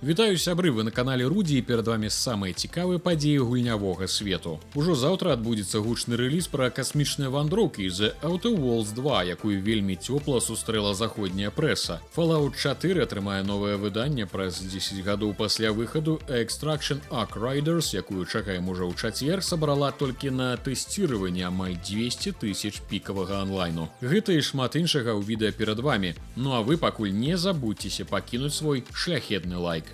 Вітаю сябры, вы на канале Руді, і перад вами самыя цікавыя падзеі гульнявога свету. Ужо заўтра адбудзецца гучны рэліз пра касмічныя вандроўкі The Outer Worlds 2, якую вельмі цёпла сустрэла заходняя прэса. Fallout 4 атрымае новае выданне праз 10 гадоў пасля выхаду, а Extraction Arc Riders, якую чакаем ужо ў чацвер, сабрала толькі на тэсціраванне амаль 200 000 пікавага онлайну. Гэта і шмат іншага ў відэа перад вами. Ну а вы пакуль не забудзьцеся пакінуць свой шляхетны лайк.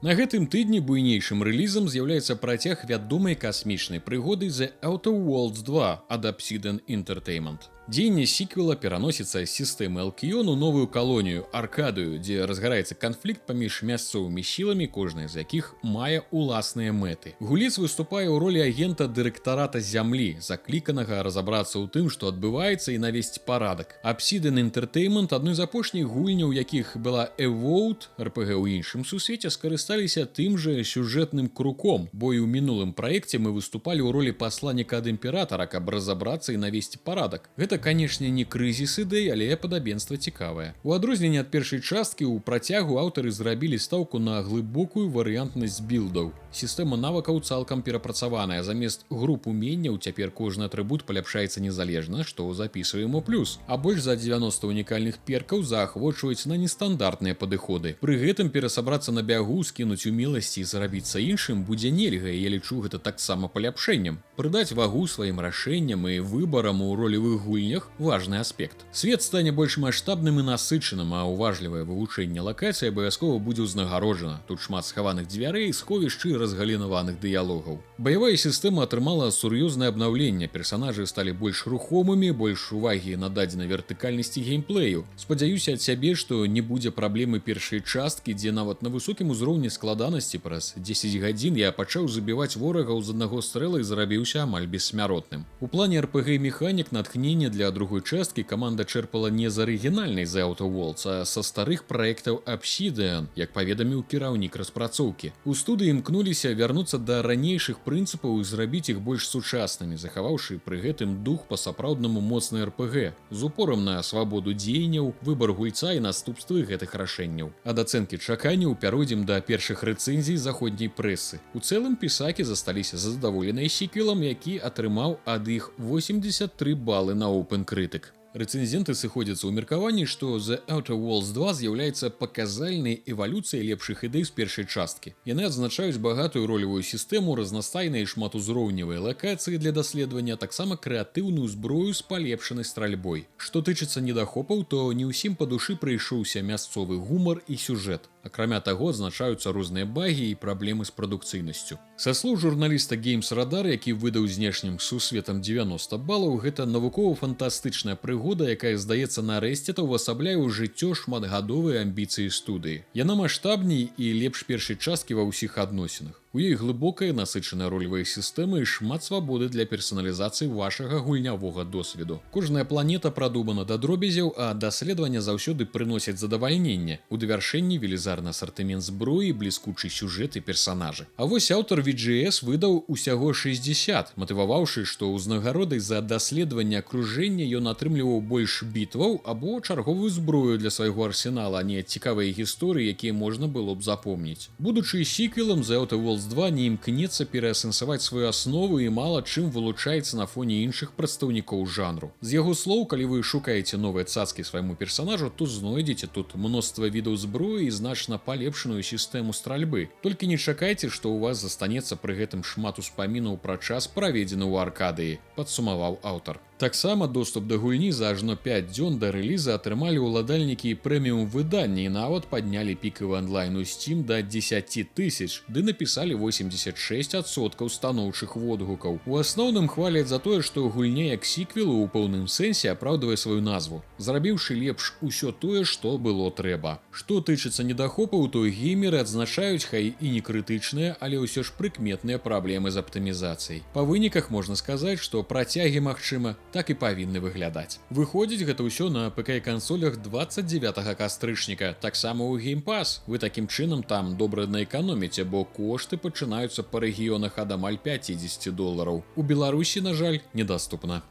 На гэтым тыдні буйнейшым рэлізам з'яўляецца працяг вядомай касмічнай прыгоды The Outer Worlds 2 ад Obsidian Entertainment. Дзеянне сіквела пераносіцца з сістэмы Алкіён у новую калонію Аркадыю, дзе разгараецца канфлікт паміж мясцовымі сіламі, кожная з якіх мае уласныя мэты. Гулец выступае ў ролі агента дырэктарата зямлі, закліканага разабрацца ў тым, што адбываецца, і навесці парадак. Obsidian Entertainment, адной з апошніх гульняў, якіх была Evote, RPG ў іншым сусвеце, скарысталіся тым жа сюжэтным круком, бо і ў мінулым праекце мы выступалі ў ролі пасланніка ад імператара, каб разабрацца і навесці парадак. Гэта, канешне, не крызіс ідэй, але падабенства цікавае. У адрозненне ад першай часткі, у працягу аўтары зрабілі стаўку на глыбокую варыянтнасць білдаў. Сістэма навыкаў цалкам перапрацаваная. Замест груп уменняў цяпер кожны атрыбут паляпшаецца незалежна, што запісваем у плюс. А больш за 90 унікальных перкаў заахвочваюць на нестандартныя падыходы. Пры гэтым перасабрацца на бягу, скінуць умеласці і зарабіцца іншым будзе нельга, і я лічу гэта таксама паляпшэннем. Прыдаць вагу сваім рашэнням і выбарам у ролевых гульнях важны аспект. Свет стане больш маштабным і насычаным, а уважлівае вывучэнне лакацыі абавязкова будзе ўзнагароджана. Тут шмат схаваных дзвярэй, сховішч і разгалінаваных дыялогаў. Баявая сістэма атрымала сур'ёзнае абнаўленне. Персанажы сталі больш рухомымі, больш увагі нададзена вертыкальнасці геймплею. Спадзяюся ад сябе, што не будзе праблемы першай часткі, дзе нават на высокім узроўні складанасці праз 10 гадзін я пачаў забіваць ворагаў з аднаго стрэла і зарабіўся амаль бессмяротным. У плане RPG-механік натхнення для другой часткі каманда чэрпала не з арыгінальнай The Outer Worlds, а са старых праектаў Obsidian, як паведаміў кіраўнік распрацоўкі. У студыі імкнуліся вярнуцца да ранейшых прынцыпаў і зрабіць іх больш сучаснымі, захаваўшы пры гэтым дух па-сапраўднаму моцнай RPG, з упорам на свабоду дзеянняў, выбар гульца і наступствы гэтых рашэнняў. Ад ацэнкі чаканняў пяройдзем да першых рэцэнзій заходняй прэсы. У цэлым пісакі засталіся задаволеныя сіквелам, які атрымаў ад іх 83 балы на OpenCritic. Рэцэнзенты сыходзяцца ў меркаванні, што The Outer Worlds 2 з'яўляецца паказальнай эвалюцыяй лепшых ідэй з першай часткі. Яны адзначаюць багатую ролевую сістэму, разнастайныя і шматузроўневыя лакацыі для даследавання, а таксама крэатыўную зброю з палепшанай стральбой. Што тычыцца недахопаў, то не ўсім па душы прыйшоўся мясцовы гумар і сюжэт. Акрамя таго, адзначаюцца розныя багі і праблемы з прадукцыйнасцю. Са слоў журналіста Games Radar, які выдаў знешнім сусветам 90 балаў, гэта навукова-фантастычная прыгода, якая, здаецца, нарэшце ўвасабляе ў жыццё шматгадовыя амбіцыі студыі. Яна маштабней і лепш першай часткі ва ўсіх адносінах. У ёй глыбокая насычаная ролевая сістэма і шмат свабоды для персаналізацыі вашага гульнявога досведу. Кожная планета прадумана да дробязяў, а даследавання заўсёды прыносяць задавальненне. У давяршэнні велізарны асартымент зброі, бліскучы сюжэт і персанажы. А вось аўтар VGS выдаў усяго 60, матываваўшы, што ўзнагародай за даследаванне акружэння ён атрымліваў больш бітваў або чарговую зброю для свайго арсенала, а не цікавыя гісторыі, якія можна было б запомніць. Будучы сіквелам, The Outer Worlds 2 не імкнецца пераасэнсаваць сваю аснову і мала чым вылучаецца на фоне іншых прадстаўнікоў жанру. З яго слоў, калі вы шукаеце новыя цацкі свайму персанажу, то знойдзеце тут мноства відаў зброі і значна палепшаную сістэму стральбы. Толькі не чакайце, што ў вас застанецца пры гэтым шмат успамінаў пра час, праведзены ў Аркадыі, падсумаваў аўтар. Таксама доступ да гульні за ажно 5 дзён да рэліза атрымалі ўладальнікі прэміум выдання і нават паднялі пікавы онлайн у Steam да 10 000, ды напісалі 86% станоўчых водгукаў. У асноўным хваляць за тое, што гульня як сіквел у пэўным сэнсе апраўдвае сваю назву, зрабіўшы лепш усё тое, што было трэба. Што тычыцца недахопаў, то геймеры адзначаюць, хай і не крытычныя, але ўсё ж прыкметныя праблемы з аптымізацыяй. Па выніках можна сказаць, што працягі, магчыма, так і павінны выглядаць. Выходзіць гэта ўсё на ПК і кансолях 29 кастрычніка, таксама ў Game Pass. Вы такім чынам там добра наэканоміце, бо кошты пачынаюцца па рэгіёнах ад амаль $50. У Беларусі, на жаль, недаступна.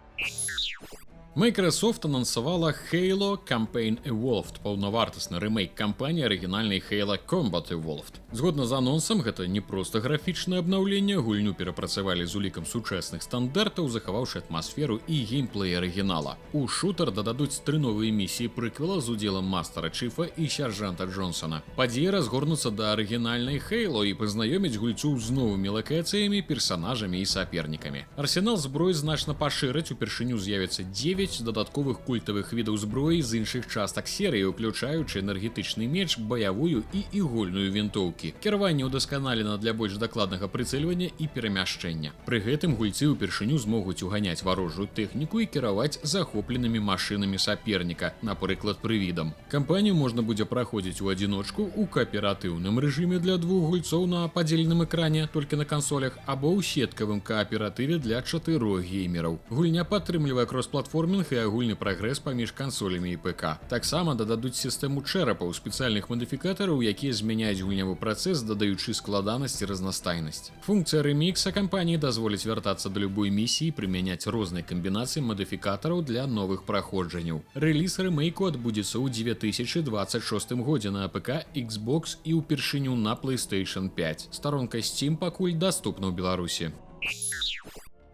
Microsoft анансавала Halo Campaign Evolved, паўнавартасны рэмейк кампаніі арыгінальнай Halo Combat Evolved. Згодна з анонсам, гэта не проста графічнае абнаўленне, гульню перапрацавалі з улікам сучасных стандартаў, захаваўшы атмасферу і геймплей арыгінала. У шутер дададуць 3 новыя місіі прыквела з удзелам Мастера Чифа і сяржанта Джонсона. Падзеі разгорнуцца да арыгінальнай Halo і пазнаёмяць гульцоў з новымі лакацыямі, персанажамі і сапернікамі. Арсенал зброі значна пашыраць, упершыню з'явіцца 9 дадатковых культавых відаў зброі з іншых частак серыі, уключаючы энергетычны меч, баявую і ігольную вінтоўкі. Кіраванне ўдасканалена для больш дакладнага прыцэльвання і перамяшчэння. Пры гэтым гульцы ўпершыню змогуць уганяць варожую тэхніку і кіраваць захопленымі машынамі саперніка, напрыклад, прывідам. Кампанію можна будзе праходзіць у адзіночку, у кааператыўным рэжыме для 2 гульцоў на падзеленым экране, толькі на кансолях, або ў сеткавым кааператыве для 4 геймераў. Гульня падтрымлівае крос-платформінг і агульны прагрэс паміж кансолямі і ПК. Таксама дададуць сістэму чэрапаў, спецыяльных мадыфікатараў, якія змяняюць гульнявы працэс, дадаючы складанасць і разнастайнасць. Функцыя рэмікса кампаніі дазволіць вяртацца да любой місіі і прымяняць розныя камбінацыі мадыфікатараў для новых праходжанняў. Рэліз рэмейку адбудзецца ў 2026 годзе на ПК, Xbox і ўпершыню на PlayStation 5. Старонка Steam пакуль даступна ў Беларусі.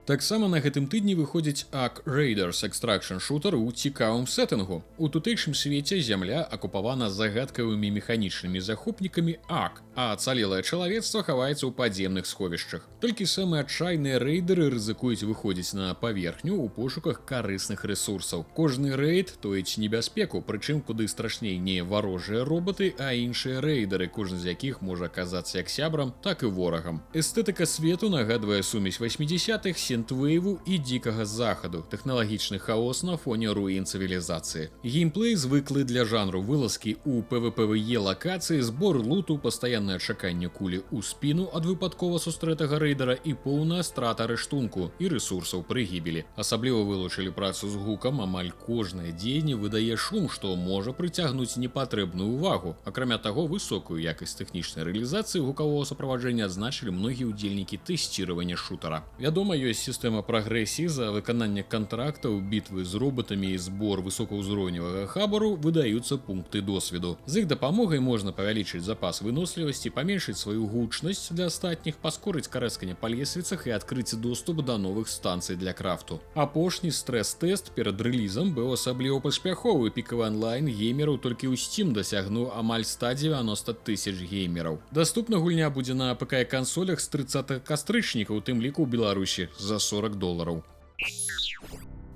Таксама на гэтым тыдні выходзіць Ark Raiders Extraction Shooter у цікавым сеттынгу. У тутэйшым свеце зямля акупавана загадкавымі механічнымі захопнікамі Ark, а ацалелае чалавецтва хаваецца ў падземных сховішчах. Толькі самыя адчайныя рэйдеры рызыкуюць выходзіць на паверхню ў пошуках карысных рэсурсаў. Кожны рэйд тоіць небяспеку, прычым куды страшней не варожыя роботы, а іншыя рэйдеры, кожны з якіх можа аказацца як сябрам, так і ворагам. Эстэтыка свету нагадвае сумесь 80-х, синтвейву і дзікага захаду, тэхналагічны хаос на фоне руін цывілізацыі. Геймплей звыклы для жанру, вылазкі ў PvPvE лакацыі, збор луту, пастаяннае чаканне кулі ў спіну ад выпадкова сустрэтага рэйдера і поўная страта рэштунку і рэсурсаў пры гібелі. Асабліва вылучылі працу з гукам, амаль кожнае дзеянне выдае шум, што можа прыцягнуць непатрэбную ўвагу. Акрамя таго, высокую якасць тэхнічнай рэалізацыі гукавога суправаджэння адзначылі многія ўдзельнікі тэсціравання шутара. Вядома, ёсць сістэма прагрэсіі за выкананне кантрактаў, бітвы з роботамі і збор высокаўзроўневага хабару выдаюцца пункты досведу. З іх дапамогай можна павялічыць запас выносливасці, паменшыць сваю гучнасць для астатніх, паскорыць карэсканне па лесвіцах і адкрыць доступ да новых станцый для крафту. Апошні стрэс-тэст перад рэлізам быў асабліва паспяховы. Пікавы онлайн геймераў толькі ў Steam дасягнуў амаль 190 000 геймераў. Даступна гульня будзе на ПК і кансолях з 30 кастрычніка, у тым ліку ў Беларусі за $40.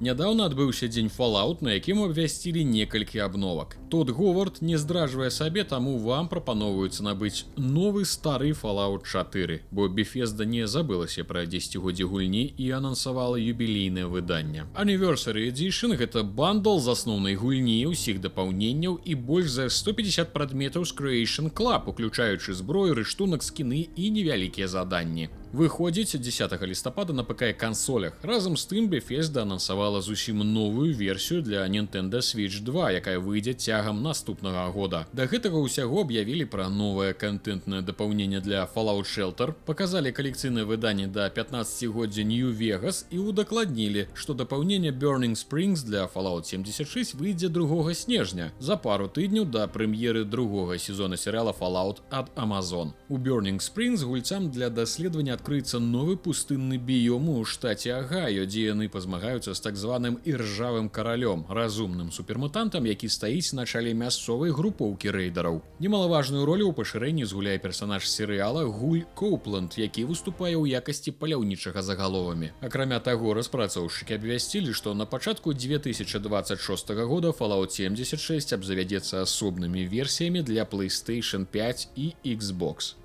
Нядаўна адбыўся дзень Fallout, на якім абвясцілі некалькі абновак. Тодд Говард не здраджвае сабе, таму вам прапаноўваецца набыць новы стары Fallout 4, бо Bethesda не забылася пра 10годдзе гульні і анансавала юбілейнае выданне. Anniversary Edition — гэта бандл з асноўнай гульні, усіх дапаўненняў і больш за 150 прадметаў з Creation Club, уключаючы зброю, рэштунак, скіны і невялікія заданні. Выходзіць 10 лістапада на ПК і кансолях. Разам з тым Bethesda анансавала зусім новую версію для Nintendo Switch 2, якая выйдзе цягам наступнага года. Да гэтага ўсяго аб'явілі пра новае кантэнтнае дапаўненне для Fallout Shelter, паказалі калекцыйнае выданне да 15годдзя New Vegas і удакладнілі, што дапаўненне Burning Springs для Fallout 76 выйдзе 2 снежня, за пару тыдняў да прэм'еры другога сезона серыяла Fallout ад Amazon. У Burning Springs гульцам для даследавання адкрыецца новы пустынны біём у штаце Агайо, дзе яны пазмагаюцца з так званым іржавым каралём, разумным супермутантам, які стаіць на чале мясцовай групоўкі рэйдараў. Немалаважную ролю ў пашырэнні згуляе персанаж серыяла Гуль Коупланд, які выступае ў якасці паляўнічага загаловамі. Акрамя таго, распрацоўшчыкі абвясцілі, што на пачатку 2026 года Fallout 76 абзавядзецца асобнымі версіямі для PlayStation 5 і Xbox.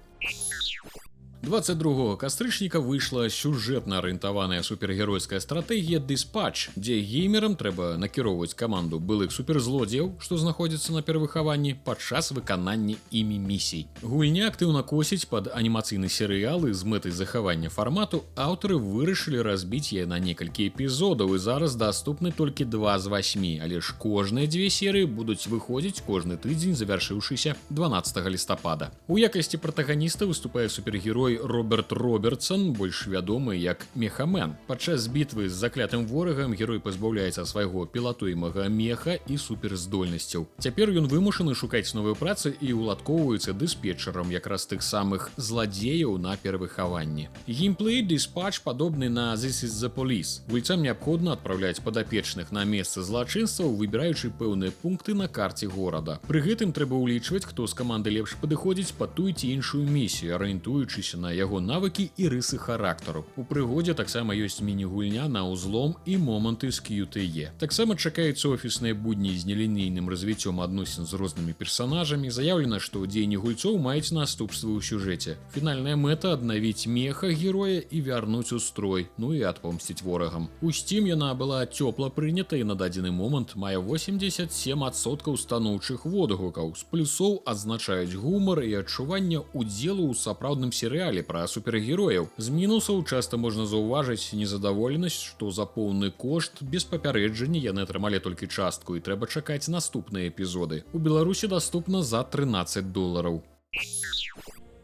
22 кастрычніка выйшла сюжэтна арыентаваная супергеройская стратэгія Dispatch, дзе геймерам трэба накіроўваць каманду былых суперзлодзеяў, што знаходзяцца на перавыхаванні падчас выканання імі місій. Гульня актыўна косіць пад анімацыйны серыял і з мэтай захавання фармату аўтары вырашылі разбіць яе на некалькі эпізодаў, і зараз даступны толькі 2 з 8, але ж кожныя 2 серыі будуць выходзіць кожны тыдзень, завяршыўшыся 12 лістапада. У якасці пратаганіста выступае супергерой герой Роберт Робертсон, больш вядомы як Мехамен. Падчас бітвы з заклятым ворагам герой пазбаўляецца свайго пілатуемага меха і суперздольнасцяў. Цяпер ён вымушаны шукаць новую працу і уладкоўваецца дыспетчарам якраз тых самых зладзеяў на перавыхаванні. Геймплей Dispatch падобны на This is the Police. Гульцам неабходна адпраўляць падапечных на месцы злачынстваў, выбіраючы пэўныя пункты на карце горада. Пры гэтым трэба ўлічваць, хто з каманды лепш падыходзіць пад тую ці іншую місію, арыентуючыся на яго навыкі і рысы характару. У прыгодзе таксама ёсць міні-гульня на ўзлом і моманты з QTE. Таксама чакаюцца офісныя будні з нелінейным развіццём адносін з рознымі персанажамі. Заяўлена, што дзеянні гульцоў маюць наступствы ў сюжэце. Фінальная мэта — аднавіць меха героя і вярнуць у строй, ну і адпомсціць ворагам. У Steam яна была цёпла прынята і на дадзены момант мае 87% станоўчых водгукаў. З плюсоў адзначаюць гумар і адчуванне удзелу ў сапраўдным серыяле пра супергерояў. З мінусаў часта можна заўважыць незадаволенасць, што за поўны кошт без папярэджання яны атрымалі толькі частку і трэба чакаць наступныя эпізоды. У Беларусі даступна за $13.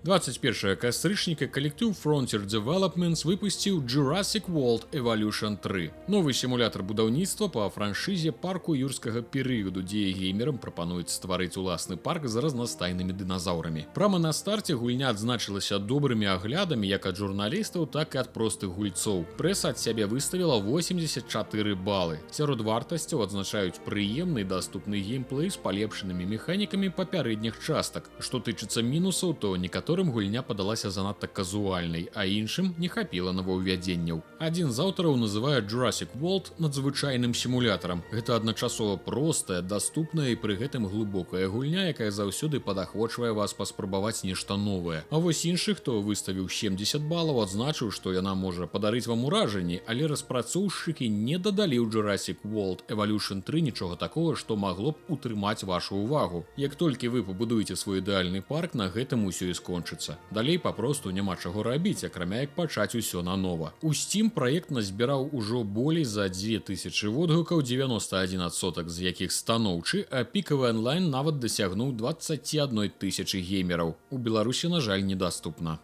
21 кастрычніка калектыў Frontier Developments выпусціў Jurassic World Evolution 3. Новы сімулятар будаўніцтва па франшызе парку юрскага перыяду, дзе геймерам прапануюць стварыць уласны парк з разнастайнымі дыназаўрамі. Прама на старце гульня адзначылася добрымі аглядамі як ад журналістаў, так і ад простых гульцоў. Прэса ад сябе выставіла 84 балы. Сярод вартасцяў адзначаюць прыемны і даступны геймплей з палепшанымі механікамі папярэдніх частак. Што тычыцца мінусаў, то некаторым гульня падалася занадта казуальнай, а іншым не хапіла новаўвядзенняў. Адзін з аўтараў называе Jurassic World надзвычайным сімулятарам. Гэта адначасова простая, даступная і пры гэтым глыбокая гульня, якая заўсёды падахвочвае вас паспрабаваць нешта новае. А вось іншы, хто выставіў 70 балаў, адзначыў, што яна можа падарыць вам уражанні, але распрацоўшчыкі не дадалі ў Jurassic World Evolution 3 нічога такога, што магло б утрымаць вашу ўвагу. Як толькі вы пабудуеце свой ідэальны парк, на гэтым усё і скончыцца. Далей папросту няма чаго рабіць, акрамя як пачаць усё нанова. У Steam праект назбіраў ужо болей за 2000 водгукаў, 91% з якіх станоўчы, а пікавы онлайн нават дасягнуў 21 000 геймераў. У Беларусі, на жаль, недаступна.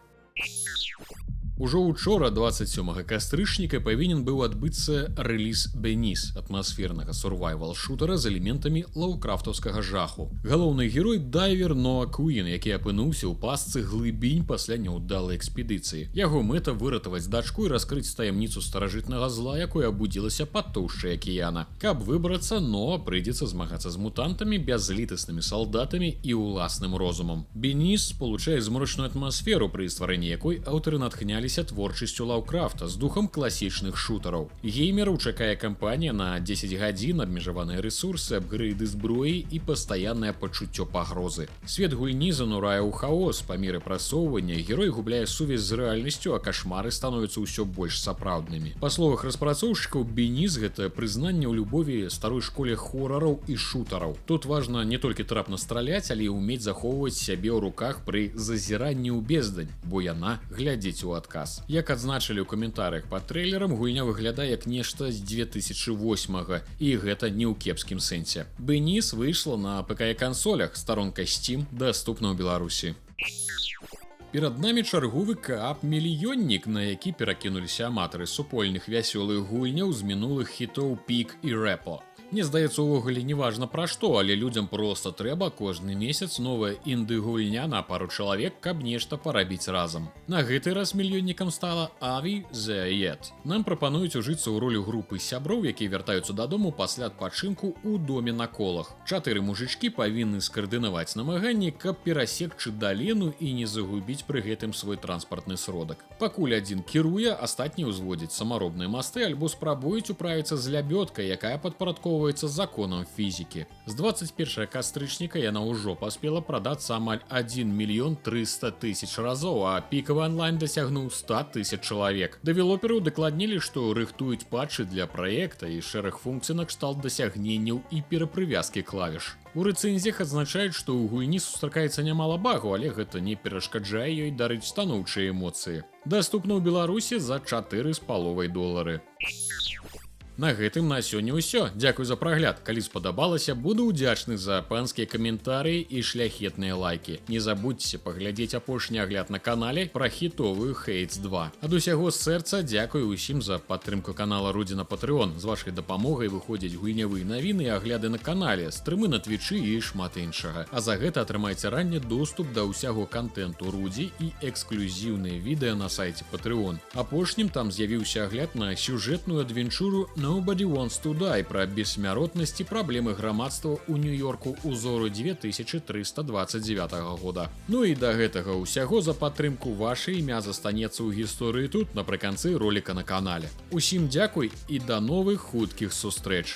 Ужо учора, 27 кастрычніка, павінен быў адбыцца рэліз Beneath, атмасфернага сурвайвал-шутера з элементамі лаўкрафтаўскага жаху. Галоўны герой — дайвер Ноа Куін, які апынуўся ў пастцы глыбінь пасля няўдалай экспедыцыі. Яго мэта — выратаваць дачку і раскрыць таямніцу старажытнага зла, якое абудзілася пад тоўшчай акіяна. Каб выбрацца, Ноа прыйдзецца змагацца з мутантамі, бязлітаснымі салдатамі і ўласным розумам. Beneath спалучае змрочную атмасферу, пры стварэнні якой аўтары натхняліся творчасцю Лаўкрафта з духам класічных шутараў. Геймераў чакае кампанія на 10 гадзін, абмежаваныя рэсурсы, апгрэйды зброі і пастаяннае пачуццё пагрозы. Свет гульні занурае ў хаос. Па меры прасоўвання герой губляе сувязь з рэальнасцю, а кашмары становяцца ўсё больш сапраўднымі. Па словах распрацоўшчыкаў, Beneath — гэта прызнанне ў любові старой школе хорараў і шутараў. Тут важна не толькі трапна страляць, але і ўмець захоўваць сябе ў руках пры зазіранні ў бездань, бо яна глядзіць у адказ. Як адзначылі ў каментарыях пад трэйлерам, гульня выглядае як нешта з 2008-га, і гэта не ў кепскім сэнсе. Beneath выйшла на ПК і кансолях, старонка Steam даступна ў Беларусі. Перад намі чарговы каап-мільённік, на які перакінуліся аматары супольных вясёлых гульняў з минулых хітоў Пік і Рэпо. Мне здаецца, увогуле неважна пра што, але людзям проста трэба кожны месяц новая інды-гульня на пару чалавек, каб нешта парабіць разам. На гэты раз мільённікам стала Avi the Yet. Нам прапануюць ужыцца ў ролю групы сяброў, якія вяртаюцца дадому пасля адпачынку ў доме на колах. 4 мужычкі павінны скаардынаваць намаганні, каб перасекчы даліну і не загубіць пры гэтым свой транспартны сродак. Пакуль адзін кіруе, астатні ўзводзяць самаробныя масты альбо спрабуюць управіцца з лябёдкай, якая падпарадкоўваецца законам фізікі. З 21 кастрычніка яна ўжо паспела прадацца амаль 1 300 000 разоў, а пікавы онлайн дасягнуў 100 000 чалавек. Дэвелоперы дакладнілі, што рыхтуюць патчы для праекта і шэраг функцый накшталт дасягненняў і перапрывязкі клавіш. У рэцэнзіях адзначаюць, што ў гульні сустракаецца нямала багу, але гэта не перашкаджае ёй дарыць станоўчыя эмоцыі. Даступна ў Беларусі за $4,5. На гэтым на сёння ўсё. Дзякуй за прагляд. Калі спадабалася, буду ўдзячны за панскія каментарыі і шляхетныя лайкі. Не забудзьце паглядзець апошні агляд на канале пра хітовую Хейтс 2. Ад усяго сэрца дзякую ўсім за падтрымку канала Рудзі на Patreon. З вашай дапамогай выходзяць гульнявыя навіны і агляды на канале, стрымы на Твічы і шмат іншага. А за гэта атрымайце ранні доступ да ўсяго кантэнту Рудзі і эксклюзіўныя відэа на сайце Patreon. Апошнім там з'явіўся агляд на сюжэтную адвенчуру Nobody Wants to Die пра бессмяротнасць і праблемы грамадства ў Нью-Йорку ўзору 2329 года. Ну і да гэтага ўсяго за падтрымку ваше імя застанецца ў гісторыі тут напрыканцы роліка на канале. Усім дзякуй і да новых хуткіх сустрэч!